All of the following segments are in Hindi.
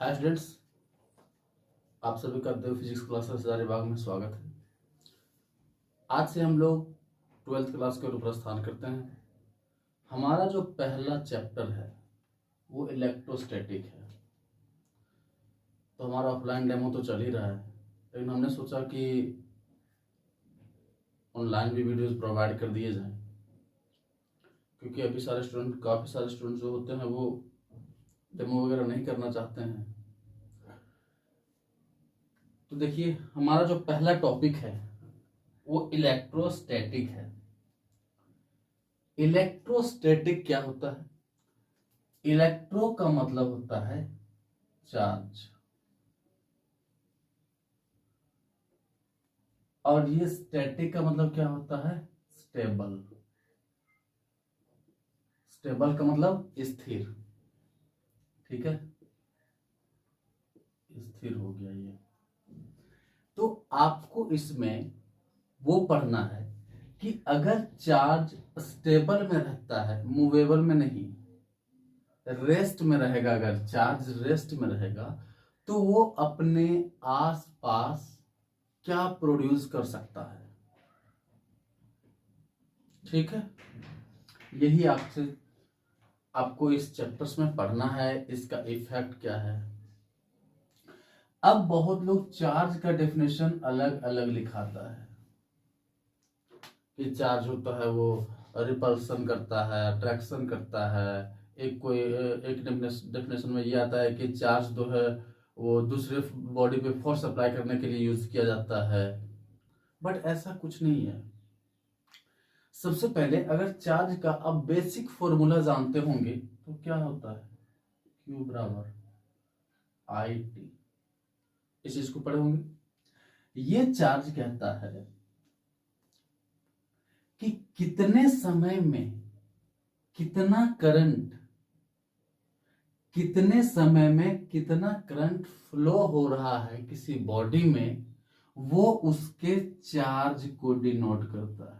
हाय स्टूडेंट्स, आप सभी का देव फिजिक्स क्लासेस जारी बाग में स्वागत है। आज से हम लोग 12th क्लास के ओर प्रस्थान करते हैं। हमारा जो पहला चैप्टर है वो इलेक्ट्रोस्टैटिक है। तो हमारा ऑफलाइन डेमो तो चल ही रहा है, लेकिन हमने सोचा कि ऑनलाइन भी वीडियोस प्रोवाइड कर दिए जाएं, क्योंकि काफ़ी सारे स्टूडेंट जो होते हैं वो डेमो वगैरह नहीं करना चाहते हैं। तो देखिए, हमारा जो पहला टॉपिक है वो इलेक्ट्रोस्टैटिक है। इलेक्ट्रोस्टैटिक क्या होता है? इलेक्ट्रो का मतलब होता है चार्ज, और ये स्टैटिक का मतलब क्या होता है? स्टेबल। स्टेबल का मतलब स्थिर। ठीक है, स्थिर हो गया ये। तो आपको इसमें वो पढ़ना है कि अगर चार्ज स्टेबल में रहता है, मूवेबल में नहीं, रेस्ट में रहेगा, अगर चार्ज रेस्ट में रहेगा तो वो अपने आसपास क्या प्रोड्यूस कर सकता है। ठीक है, यही आपको इस चैप्टर्स में पढ़ना है, इसका इफेक्ट क्या है। अब बहुत लोग चार्ज का डेफिनेशन अलग अलग लिखाता है कि चार्ज होता है वो रिपल्सन करता है, अट्रैक्शन करता है। एक डेफिनेशन में ये आता है कि चार्ज जो है वो दूसरे बॉडी पे फोर्स अप्लाई करने के लिए यूज किया जाता है, बट ऐसा कुछ नहीं है। सबसे पहले अगर चार्ज का आप बेसिक फॉर्मूला जानते होंगे तो क्या होता है? Q बराबर IT, इस चीज को पढ़े होंगे। ये चार्ज कहता है कि कितने समय में कितना करंट, कितने समय में कितना करंट फ्लो हो रहा है किसी बॉडी में, वो उसके चार्ज को डिनोट करता है।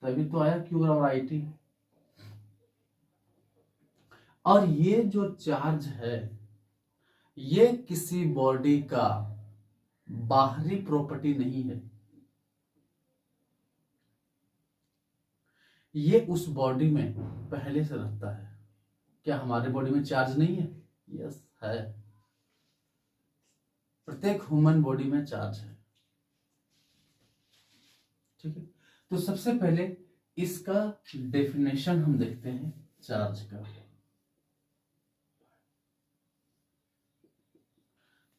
तभी तो आया Q बराबर IT। और ये जो चार्ज है ये किसी बॉडी का बाहरी प्रॉपर्टी नहीं है, ये उस बॉडी में पहले से रहता है। क्या हमारे बॉडी में चार्ज नहीं है? यस है, प्रत्येक ह्यूमन बॉडी में चार्ज है। ठीक है, तो सबसे पहले इसका डेफिनेशन हम देखते हैं चार्ज का।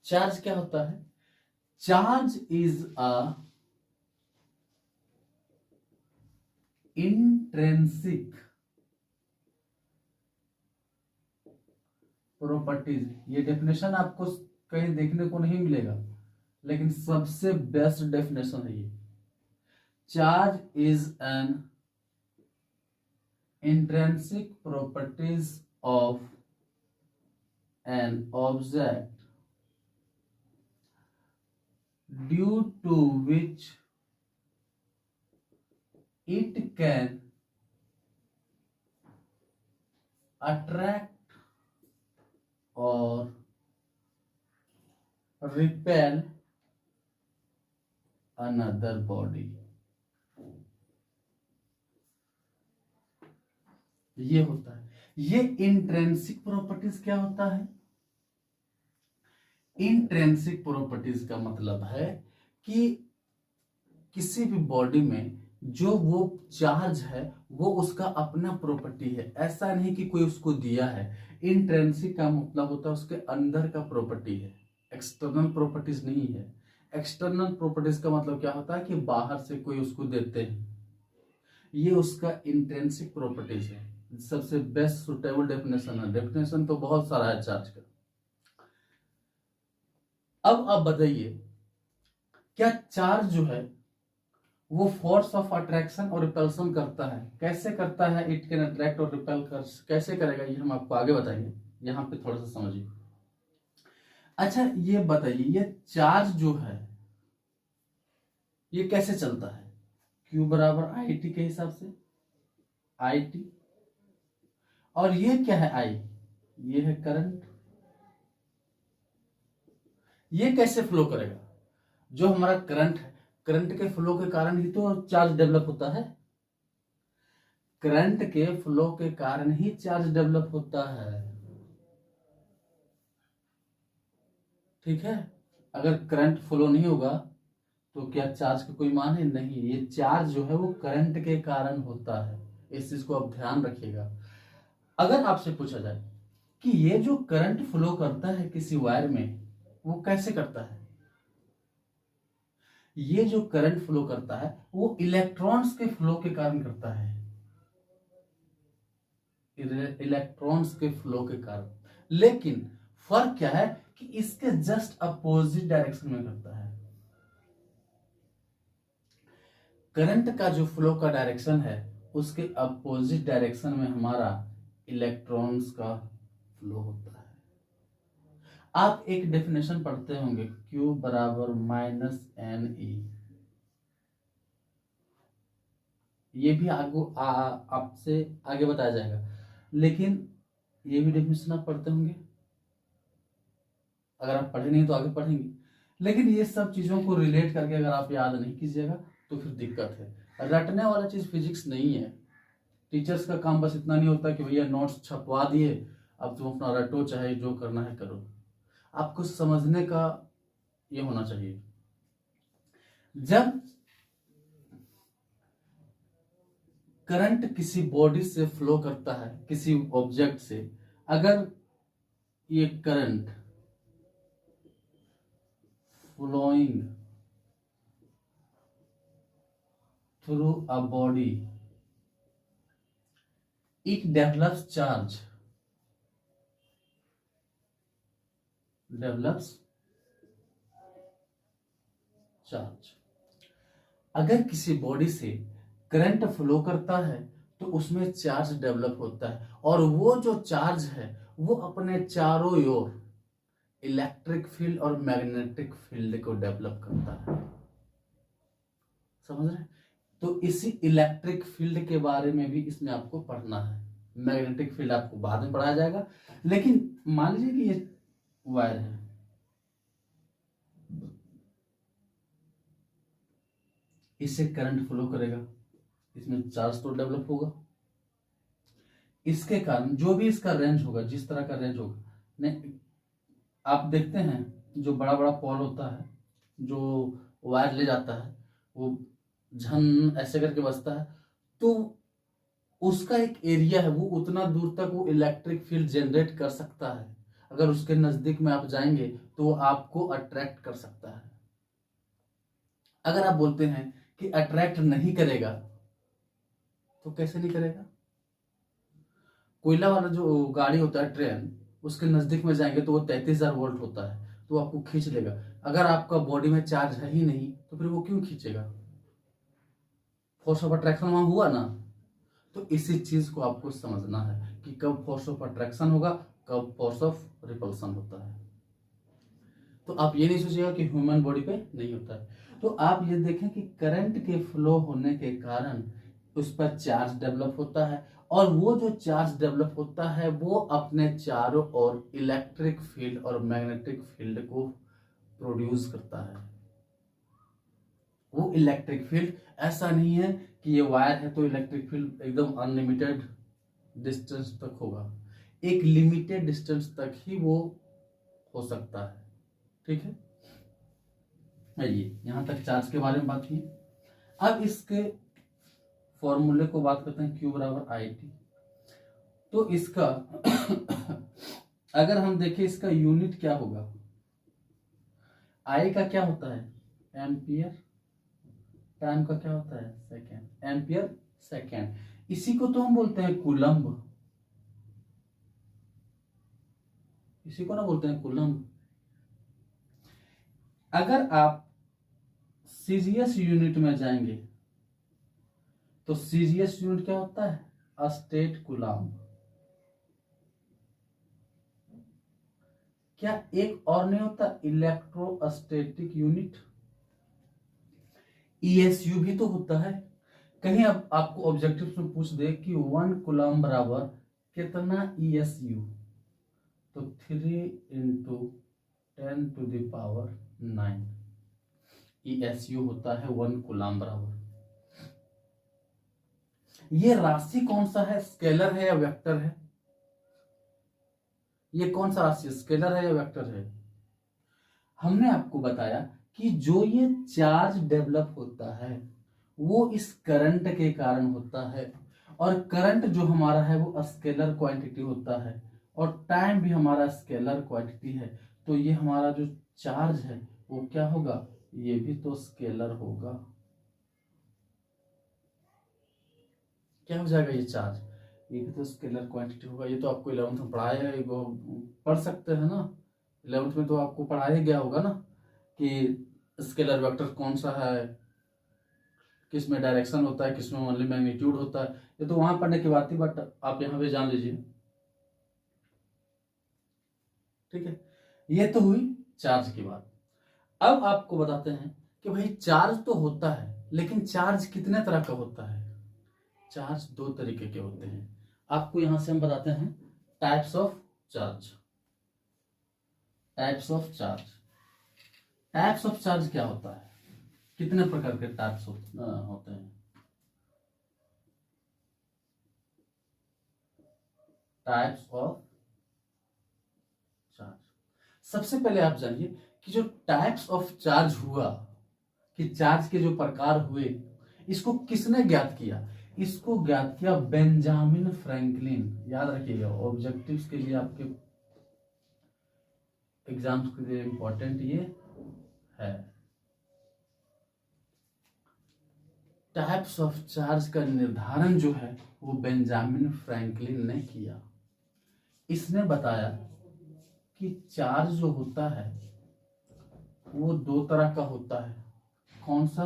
चार्ज क्या होता है? Charge is a intrinsic properties. ये डेफिनेशन आपको कहीं देखने को नहीं मिलेगा, लेकिन सबसे बेस्ट डेफिनेशन है ये। Charge is an intrinsic properties of an object due to which it can attract or repel another body। ये होता है। ये इंट्रिंसिक प्रॉपर्टीज क्या होता है? इंट्रिंसिक प्रॉपर्टीज का मतलब है कि किसी भी बॉडी में जो वो चार्ज है वो उसका अपना प्रॉपर्टी है, ऐसा नहीं कि कोई उसको दिया है। इंट्रिंसिक का मतलब होता है उसके अंदर का प्रॉपर्टी है, एक्सटर्नल प्रॉपर्टीज नहीं है। एक्सटर्नल प्रॉपर्टीज का मतलब क्या होता है कि बाहर से कोई उसको देते हैं, ये उसका इंट्रिंसिक प्रॉपर्टीज है। सबसे बेस्ट सुटेबल डेफिनेशन है। डेफिनेशन तो बहुत सारा है चार्ज का। अब आप बताइए, क्या चार्ज जो है वो फोर्स ऑफ अट्रैक्शन और रिपल्सन करता है? कैसे करता है? इट कैन अट्रैक्ट और रिपेल कैसे करेगा, ये हम आपको आगे बताएंगे। यहां पे थोड़ा सा समझिए। अच्छा, ये बताइए, ये चार्ज जो है ये कैसे चलता है? Q बराबर IT के हिसाब से IT, और ये क्या है? I, ये है करंट। ये कैसे फ्लो करेगा? जो हमारा करंट है, करंट के फ्लो के कारण ही तो चार्ज डेवलप होता है। करंट के फ्लो के कारण ही चार्ज डेवलप होता है, ठीक है। अगर करंट फ्लो नहीं होगा तो क्या चार्ज का कोई मान है? नहीं। ये चार्ज जो है वो करंट के कारण होता है, इस चीज को आप ध्यान रखिएगा। अगर आपसे पूछा जाए कि ये जो करंट फ्लो करता है किसी वायर में, वो कैसे करता है? ये जो करंट फ्लो करता है वो इलेक्ट्रॉन्स के फ्लो के कारण करता है, इलेक्ट्रॉन्स के फ्लो के कारण। लेकिन फर्क क्या है कि इसके जस्ट अपोजिट डायरेक्शन में करता है। करंट का जो फ्लो का डायरेक्शन है उसके अपोजिट डायरेक्शन में हमारा इलेक्ट्रॉन्स का फ्लो होता है। आप एक डेफिनेशन पढ़ते होंगे, Q बराबर -NE। ये भी आपसे आगे बताया जाएगा, लेकिन ये भी डेफिनेशन आप पढ़ते होंगे। अगर आप पढ़े नहीं तो आगे पढ़ेंगे, लेकिन ये सब चीजों को रिलेट करके अगर आप याद नहीं कीजिएगा तो फिर दिक्कत है। रटने वाला चीज फिजिक्स नहीं है। टीचर्स का काम बस इतना नहीं होता कि भैया नोट्स छपवा दिए, अब तुम अपना रटो, चाहे जो करना है करो। आपको समझने का ये होना चाहिए। जब करंट किसी बॉडी से फ्लो करता है, किसी ऑब्जेक्ट से, अगर ये current flowing through a body, it develops charge, अगर किसी बॉडी से करंट फ्लो करता है तो उसमें चार्ज डेवलप होता है, और वो जो चार्ज है वो अपने चारों ओर इलेक्ट्रिक फील्ड और मैग्नेटिक फील्ड को डेवलप करता है। समझ रहे हैं? तो इसी इलेक्ट्रिक फील्ड के बारे में भी इसमें आपको पढ़ना है। मैग्नेटिक फील्ड आपको बाद में पढ़ाया जाएगा, लेकिन मान लीजिए कि ये वायर है, इससे करंट फ्लो करेगा, इसमें चार्ज तो डेवलप होगा। इसके कारण जो भी इसका रेंज होगा, जिस तरह का रेंज होगा, नहीं, आप देखते हैं जो बड़ा बड़ा पॉल होता है, जो वायर ले जाता है, वो झन ऐसे करके बजता है, तो उसका एक एरिया है, वो उतना दूर तक वो इलेक्ट्रिक फील्ड जनरेट कर सकता है। अगर उसके नजदीक में आप जाएंगे तो वो आपको अट्रैक्ट कर सकता है। अगर आप बोलते हैं कि अट्रैक्ट नहीं करेगा, तो कैसे नहीं करेगा? कोयला वाला जो गाड़ी होता है, ट्रेन, उसके नजदीक में जाएंगे तो वो 33,000 वोल्ट होता है, तो आपको खींच लेगा। अगर आपका बॉडी में चार्ज है ही नहीं तो फिर वो क्यों खींचेगा? फोर्स ऑफ अट्रैक्शन वहां हुआ ना। तो इसी चीज को आपको समझना है कि कब फोर्स ऑफ अट्रैक्शन होगा, कब फोर्स ऑफ रिपल्सन होता है। तो आप ये नहीं सोचिएगा कि ह्यूमन बॉडी पे नहीं होता है। तो आप ये देखें कि करंट के फ्लो होने के कारण उस पर चार्ज डेवलप होता है, और वो जो चार्ज डेवलप होता है वो अपने चारों ओर इलेक्ट्रिक फील्ड और मैग्नेटिक फील्ड को प्रोड्यूस करता है। वो इलेक्ट्रिक फील्ड ऐसा नहीं है कि ये वायर है तो इलेक्ट्रिक फील्ड एकदम अनलिमिटेड डिस्टेंस तक होगा, एक लिमिटेड डिस्टेंस तक ही वो हो सकता है, ठीक है। आइए यहां तक चार्ज के बारे में बात की। अब इसके फॉर्मूले को बात करते हैं, Q बराबर IT। तो इसका अगर हम देखें, इसका यूनिट क्या होगा? I का क्या होता है? एम्पियर। टाइम का क्या होता है? सेकेंड। Ampere second. इसी को तो हम बोलते हैं कूलम्ब, इसी को ना बोलते हैं कूलम्ब। अगर आप सीजीएस यूनिट में जाएंगे तो सीजीएस यूनिट क्या होता है? State coulomb. क्या एक और नहीं होता? Electrostatic unit. ईएसयू भी तो होता है। कहीं अब आपको ऑब्जेक्टिव में पूछ दे कि 1 कूलम्ब बराबर कितना ईएसयू, तो 3 × 10⁹ ESU होता है 1 कूलाम बराबर। ये राशि कौन सा है, स्केलर है या वेक्टर है? ये कौन सा राशि, स्केलर है या वेक्टर है? हमने आपको बताया कि जो ये चार्ज डेवलप होता है वो इस करंट के कारण होता है, और करंट जो हमारा है वो स्केलर क्वांटिटी होता है, और टाइम भी हमारा स्केलर क्वांटिटी है। तो ये हमारा जो चार्ज है वो क्या होगा, ये भी तो स्केलर होगा। क्या हो जाएगा, ये चार्ज, ये भी तो स्केलर क्वांटिटी होगा। ये तो आपको 11th में पढ़ाया है, वो पढ़ सकते हैं ना, 11th में तो आपको पढ़ाया गया होगा ना कि स्केलर वेक्टर कौन सा है, किस में डायरेक्शन होता है, किस में ओनली मैग्नीट्यूड होता है। ये तो वहां पढ़ने की बात थी, बट आप यहाँ पे जान लीजिए। ठीक है, ये तो हुई चार्ज की बात। अब आपको बताते हैं कि भाई चार्ज तो होता है, लेकिन चार्ज कितने तरह का होता है। चार्ज 2 तरीके के होते हैं। आपको यहां से हम बताते हैं types of charge. Types of charge, types of charge क्या होता है, कितने प्रकार के टाइप्स होते हैं। टाइप्स ऑफ चार्ज, सबसे पहले आप जानिए कि जो टाइप्स ऑफ चार्ज हुआ, कि चार्ज के जो प्रकार हुए, इसको किसने ज्ञात किया। इसको ज्ञात किया बेंजामिन फ्रैंकलिन। याद रखिएगा, ऑब्जेक्टिव्स के लिए, आपके एग्जाम्स के लिए इंपॉर्टेंट ये है। टाइप्स ऑफ चार्ज का निर्धारण जो है वो बेंजामिन फ्रैंकलिन ने किया। इसने बताया कि चार्ज जो होता है वो 2 तरह का होता है। कौन सा,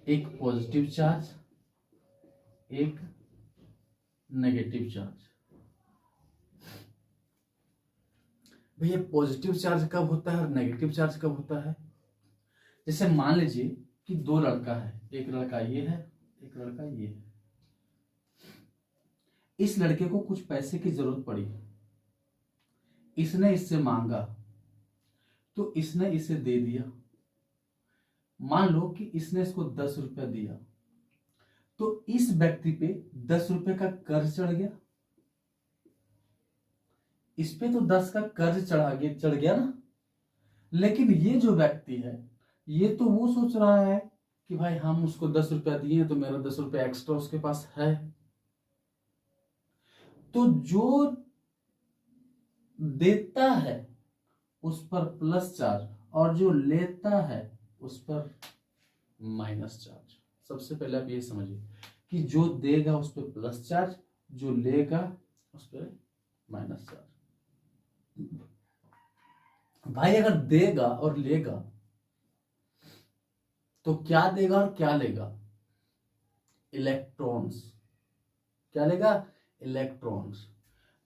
एक पॉजिटिव चार्ज, एक नेगेटिव चार्ज। भैया पॉजिटिव चार्ज कब होता है और नेगेटिव चार्ज कब होता है। जैसे मान लीजिए कि 2 लड़का है, एक लड़का ये है, एक लड़का ये है। इस लड़के को कुछ पैसे की जरूरत पड़ी, इसने इससे मांगा तो इसने इसे दे दिया। मान लो कि इसने इसको 10 रुपया दिया, तो इस व्यक्ति पे 10 रुपए का कर्ज चढ़ गया। इस पे तो 10 का कर्ज चढ़ गया ना। लेकिन ये जो व्यक्ति है, ये तो वो सोच रहा है कि भाई हम उसको 10 रुपया दिए तो मेरा 10 रुपया एक्स्ट्रा उसके पास है। तो जो देता है उस पर प्लस चार्ज, और जो लेता है उस पर माइनस चार्ज। सबसे पहले आप ये समझिए कि जो देगा उस पर प्लस चार्ज, जो लेगा उस पर माइनस चार्ज। भाई अगर देगा और लेगा तो क्या देगा और क्या लेगा, इलेक्ट्रॉन्स। क्या लेगा, इलेक्ट्रॉन्स।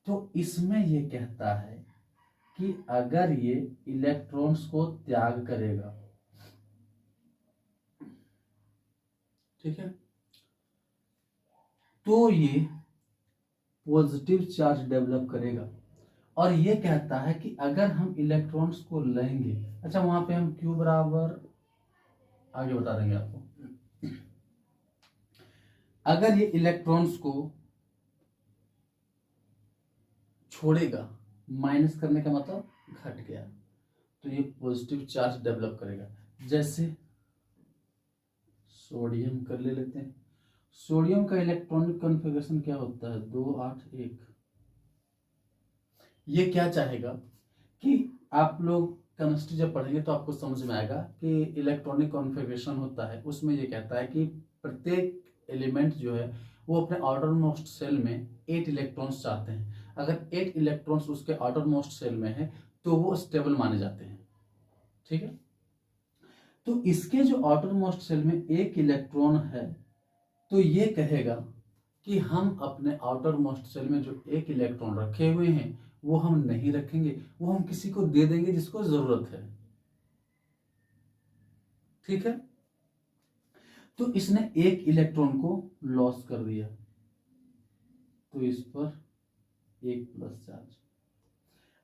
तो इसमें ये कहता है कि अगर ये इलेक्ट्रॉन्स को त्याग करेगा, ठीक है, तो ये पॉजिटिव चार्ज डेवलप करेगा। और ये कहता है कि अगर हम इलेक्ट्रॉन्स को लेंगे, अच्छा वहां पे हम Q बराबर आगे बता देंगे आपको। अगर ये इलेक्ट्रॉन्स को छोड़ेगा, माइनस करने का मतलब घट गया, तो ये पॉजिटिव चार्ज डेवलप करेगा। जैसे सोडियम कर ले लेते हैं। सोडियम का इलेक्ट्रॉनिक कॉन्फ़िगरेशन क्या होता है, 2 8 1। ये क्या चाहेगा कि आप लोग केमिस्ट्री जब पढ़ेंगे तो आपको समझ में आएगा कि इलेक्ट्रॉनिक कॉन्फ़िगरेशन होता है, उसमें ये कहता है कि प्रत्येक एलिमेंट जो है वो अपने आउटर मोस्ट सेल में 8 इलेक्ट्रॉन्स चाहते हैं। अगर 8 इलेक्ट्रॉन्स उसके आउटर मोस्ट सेल में है तो वो स्टेबल माने जाते हैं। ठीक है, तो इसके जो आउटर मोस्ट सेल में 1 इलेक्ट्रॉन है, तो ये कहेगा कि हम अपने आउटर मोस्ट सेल में जो 1 इलेक्ट्रॉन रखे हुए हैं वो हम नहीं रखेंगे, वो हम किसी को दे देंगे जिसको जरूरत है। ठीक है, तो इसने 1 इलेक्ट्रॉन को लॉस कर दिया, तो इस पर 1 प्लस चार्ज।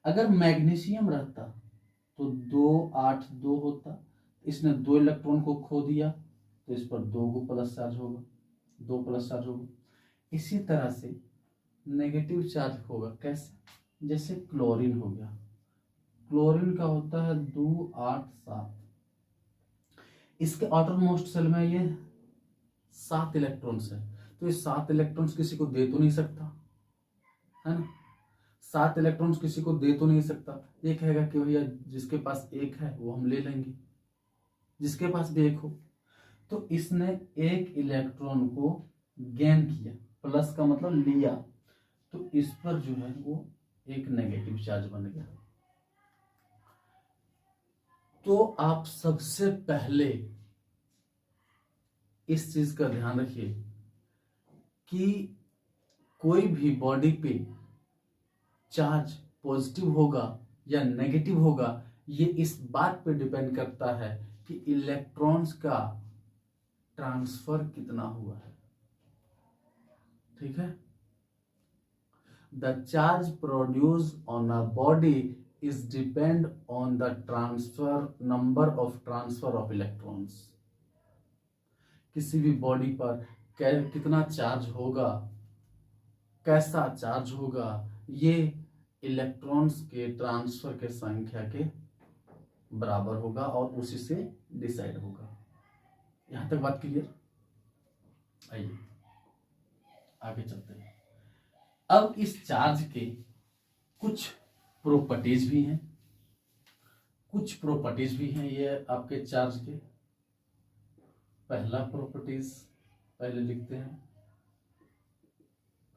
अगर मैग्नीशियम रहता तो 2 8 2 होता, इसने 2 इलेक्ट्रॉन को खो दिया तो इस पर 2 को प्लस चार्ज होगा, 2 प्लस चार्ज होगा। इसी तरह से नेगेटिव चार्ज होगा, कैसे? जैसे क्लोरीन हो गया, क्लोरीन का होता है 2 8 7, इसके आउटर मोस्ट सेल में ये 7 इलेक्ट्रॉन्स है, तो ये 7 इलेक्ट्रॉन्स किसी को दे तो नहीं सकता, है ना? 7 इलेक्ट्रॉन्स किसी को दे तो नहीं सकता, ये कहेगा कि भैया जिसके पास एक है वो हम ले लेंगे, जिसके पास भी एक हो। तो इसने एक इलेक्ट्रॉन को गेन किया, प्लस का मतलब लिया, तो इस पर जो है वो एक नेगेटिव चार्ज बन गया। तो आप सबसे पहले इस चीज का ध्यान रखिए कि कोई भी बॉडी पे चार्ज पॉजिटिव होगा या नेगेटिव होगा, ये इस बात पे डिपेंड करता है कि इलेक्ट्रॉन्स का ट्रांसफर कितना हुआ है। ठीक है? The charge produce on a body is depend on the transfer number of transfer of electrons. किसी भी बॉडी पर कितना चार्ज होगा, कैसा चार्ज होगा, ये इलेक्ट्रॉन्स के ट्रांसफर के संख्या के बराबर होगा और उसी से डिसाइड होगा। यहां तक बात क्लियर? आइए आगे चलते हैं। अब इस चार्ज के कुछ प्रॉपर्टीज भी हैं, कुछ प्रॉपर्टीज भी हैं ये आपके चार्ज के। पहला प्रॉपर्टीज पहले लिखते हैं,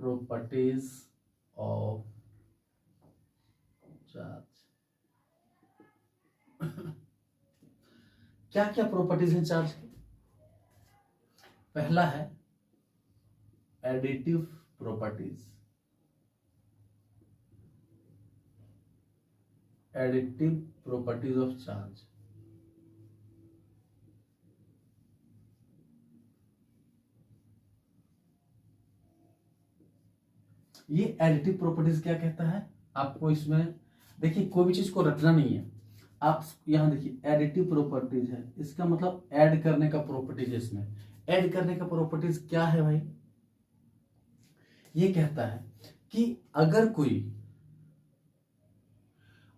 प्रॉपर्टीज ऑफ चार्ज। क्या क्या प्रॉपर्टीज हैं चार्ज की? पहला है additive properties, additive properties of charge. ये एडिटिव प्रॉपर्टीज क्या कहता है? आपको इसमें देखिए कोई भी चीज को रटना नहीं है, आप यहां देखिए एडिटिव प्रॉपर्टीज है, इसका मतलब ऐड करने का प्रॉपर्टीज है। इसमें ऐड करने का प्रॉपर्टीज क्या है भाई? ये कहता है कि अगर कोई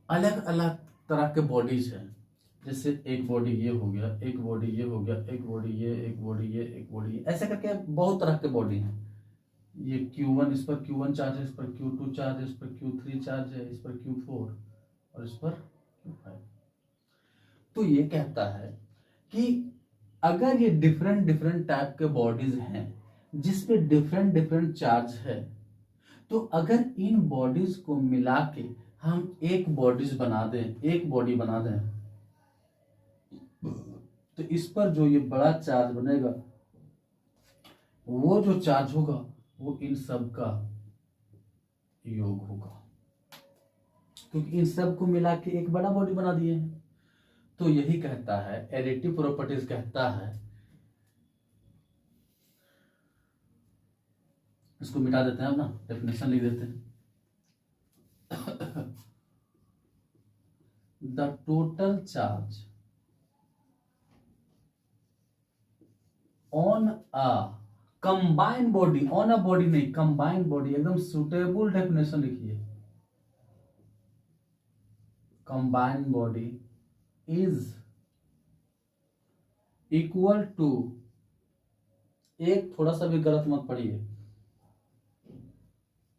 अलग अलग तरह के बॉडीज है, जैसे एक बॉडी ये हो गया, एक बॉडी ये हो गया, एक बॉडी ये, एक बॉडी ये, एक बॉडी ये, ऐसे करके बहुत तरह के बॉडी हैं। ये Q1, इस पर Q1 चार्ज है, इस पर Q2 चार्ज है, इस पर Q3 चार्ज है, इस पर Q4 और इस पर Q5। तो ये कहता है कि अगर ये डिफरेंट डिफरेंट टाइप के बॉडीज हैं जिसपे डिफरेंट डिफरेंट चार्ज है, तो अगर इन बॉडीज को मिला के हम एक बॉडीज बना दें, एक बॉडी बना दें, तो इस पर जो ये बड़ा चार्ज बनेगा, वो जो चार्ज होगा वो इन सब का योग होगा, क्योंकि इन सब को मिला के एक बड़ा बॉडी बना दिए हैं। तो यही कहता है एडिटिव प्रॉपर्टीज, कहता है, इसको मिटा देते हैं अब ना, डेफिनेशन लिख देते हैं। The total charge on a combined body, on a body नहीं, कंबाइंड बॉडी, एकदम सुटेबल डेफिनेशन लिखिए। Combined body is equal to, एक थोड़ा सा भी गलत मत पढ़िए,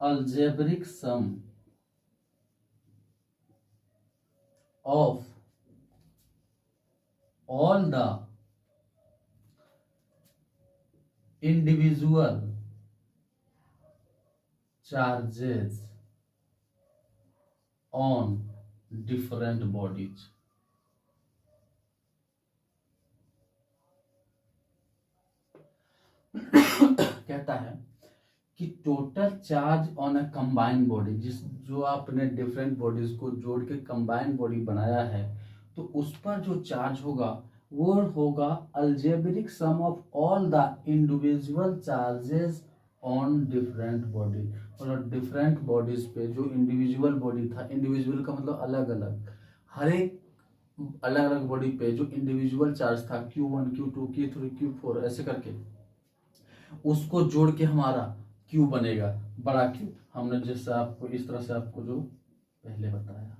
algebraic sum of all the individual charges on different bodies। कहता है कि total charge on a combined body, जो आपने डिफरेंट बॉडीज को जोड़ के कंबाइंड बॉडी बनाया है, तो उस पर जो चार्ज होगा वो होगा algebraic sum of all the individual charges on different body. और डिफरेंट बॉडीज पे जो इंडिविजुअल बॉडी था, इंडिविजुअल का मतलब अलग अलग, हर एक अलग अलग बॉडी पे जो इंडिविजुअल चार्ज था Q1 Q2 Q3 Q4 ऐसे करके, उसको जोड़ के हमारा Q बनेगा, बड़ा Q। हमने जैसे आपको इस तरह से आपको जो पहले बताया,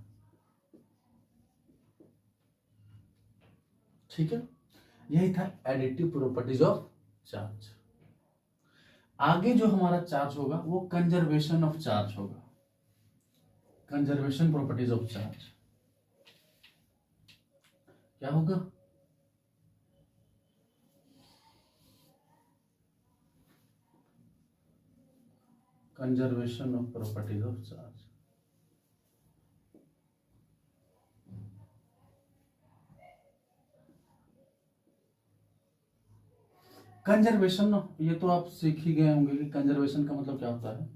ठीक है। यही था एडिटिव प्रॉपर्टीज ऑफ चार्ज। आगे जो हमारा चार्ज होगा वो कंजर्वेशन ऑफ चार्ज होगा। कंजर्वेशन प्रॉपर्टीज ऑफ चार्ज क्या होगा? Conservation of properties of charge. Conservation, ये तो आप सीख ही गए होंगे कि कंजर्वेशन का मतलब क्या होता है।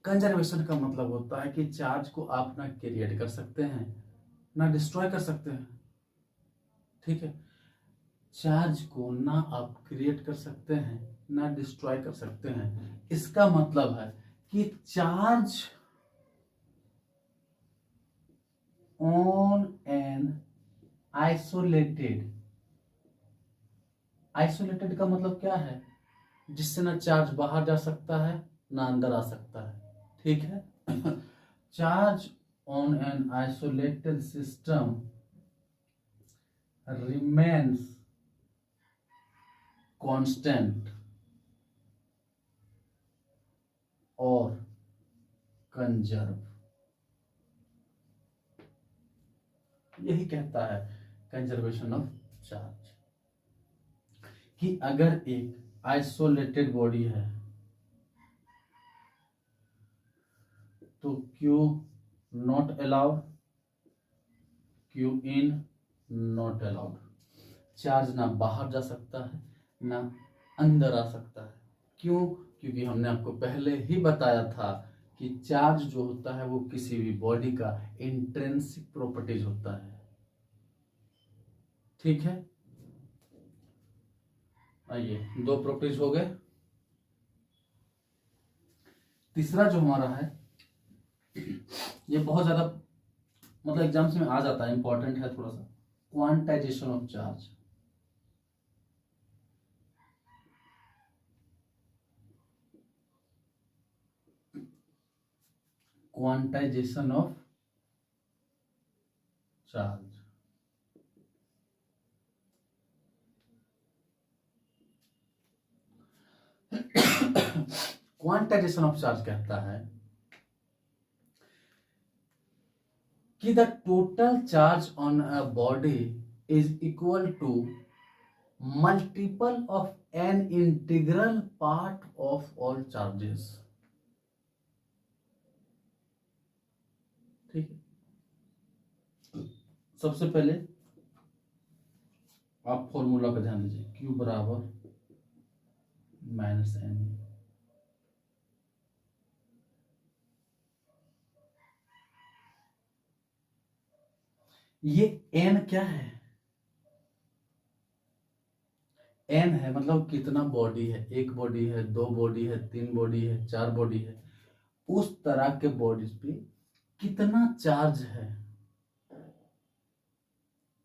कंजर्वेशन का मतलब होता है कि चार्ज को आप ना क्रिएट कर सकते हैं ना डिस्ट्रॉय कर सकते हैं, ठीक है। चार्ज को ना आप क्रिएट कर सकते हैं ना डिस्ट्रॉय कर सकते हैं। इसका मतलब है कि charge on an isolated, isolated का मतलब क्या है? जिससे ना चार्ज बाहर जा सकता है ना अंदर आ सकता है, ठीक है। Charge on an isolated system remains constant और कंजर्व, यही कहता है कंजर्वेशन ऑफ चार्ज, कि अगर एक आइसोलेटेड बॉडी है तो Q not allowed, Q in not allowed, charge ना बाहर जा सकता है ना अंदर आ सकता है। क्यों? क्योंकि हमने आपको पहले ही बताया था कि चार्ज जो होता है वो किसी भी बॉडी का इंट्रिंसिक प्रॉपर्टीज होता है, ठीक है। आइए, दो प्रॉपर्टीज हो गए। तीसरा जो हमारा है, ये बहुत ज्यादा मतलब एग्जाम्स में आ जाता है, इंपॉर्टेंट है थोड़ा सा, quantization of charge. Quantization of charge. Quantization of charge कहता है कि the total charge on a body is equal to multiple of an integral part of all charges, ठीक है। सबसे पहले आप फॉर्मूला पे ध्यान दीजिए, Q बराबर माइनस एन। ये एन क्या है? एन है मतलब कितना बॉडी है, एक बॉडी है, दो बॉडी है, तीन बॉडी है, चार बॉडी है, उस तरह के बॉडीज पे कितना चार्ज है,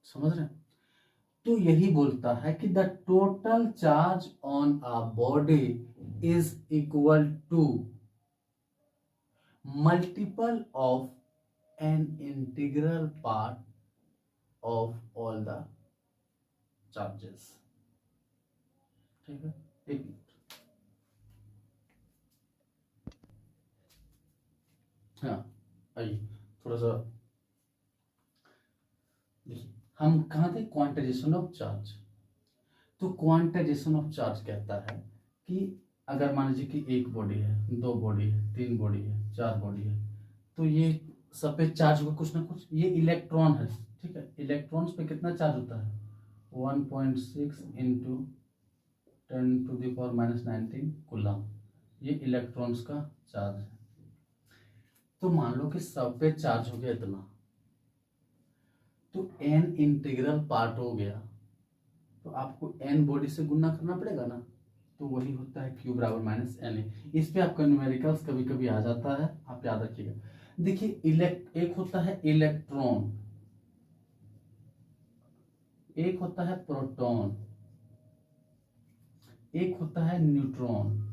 समझ रहे हैं? तो यही बोलता है कि the total charge on a body is equal to multiple of an integral part of all the charges, ठीक है। एक मिनट, हाँ आइए थोड़ा सा देखिए, हम कहाँ थे? Quantization of charge. तो क्वांटाइजेशन ऑफ चार्ज कहता है कि अगर मान लीजिए कि एक बॉडी है, दो बॉडी है, तीन बॉडी है, चार बॉडी है, तो ये सब पे चार्ज होगा कुछ ना कुछ। ये इलेक्ट्रॉन है, ठीक है। इलेक्ट्रॉन्स पे कितना चार्ज होता है? 1.6 इंटू 10⁻⁻19 कूलम, ये इलेक्ट्रॉन्स का चार्ज है। तो मान लो कि सब पे चार्ज हो गया इतना, तो एन इंटीग्रल पार्ट हो गया, तो आपको एन बॉडी से गुना करना पड़ेगा ना, तो वही होता है Q बराबर माइनस Na। इस पे आपका न्यूमेरिकल्स कभी कभी आ जाता है, आप याद रखिएगा। देखिए एक होता है इलेक्ट्रॉन, एक होता है प्रोटॉन, एक होता है न्यूट्रॉन।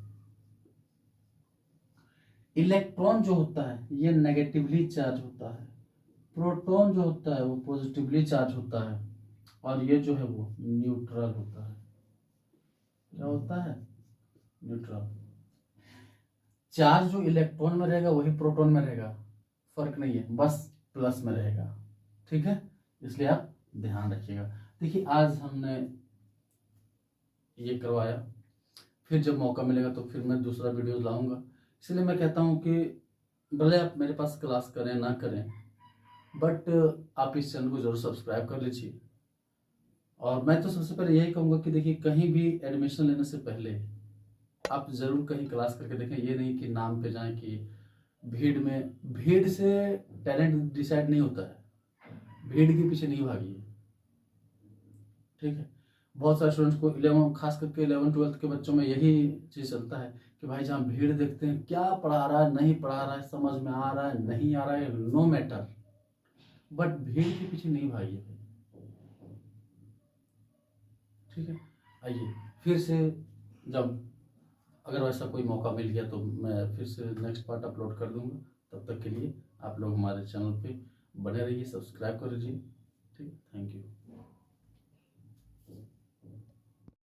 इलेक्ट्रॉन जो होता है ये नेगेटिवली चार्ज होता है, प्रोटॉन जो होता है वो पॉजिटिवली चार्ज होता है, और ये जो है वो न्यूट्रल होता है। क्या होता है? न्यूट्रल। चार्ज जो इलेक्ट्रॉन में रहेगा वही प्रोटॉन में रहेगा, फर्क नहीं है, बस प्लस में रहेगा। ठीक है, इसलिए आप ध्यान रखिएगा। देखिए आज हमने ये करवाया, फिर जब मौका मिलेगा तो फिर मैं दूसरा वीडियो लाऊंगा। इसलिए मैं कहता हूँ कि भले आप मेरे पास क्लास करें ना करें, बट आप इस चैनल को जरूर सब्सक्राइब कर लीजिए। और मैं तो सबसे पहले यही कहूँगा कि देखिए कहीं भी एडमिशन लेने से पहले आप जरूर कहीं क्लास करके देखें। ये नहीं कि नाम पे जाएं कि भीड़ से टैलेंट डिसाइड नहीं होता है, भीड़ के पीछे नहीं भागिए। ठीक है, बहुत सारे स्टूडेंट्स को 11 खास करके 11-12 के बच्चों में यही चीज़ चलता है कि भाई जहाँ भीड़ देखते हैं, क्या पढ़ा रहा है नहीं पढ़ा रहा है, समझ में आ रहा है नहीं आ रहा है, नो मैटर, बट भीड़ के पीछे नहीं भागिए। ठीक है, आइए फिर से जब अगर वैसा कोई मौका मिल गया तो मैं फिर से नेक्स्ट पार्ट अपलोड कर दूंगा। तब तक के लिए आप लोग हमारे चैनल पे बने रहिए, सब्सक्राइब कर लीजिए। ठीक, थैंक यू।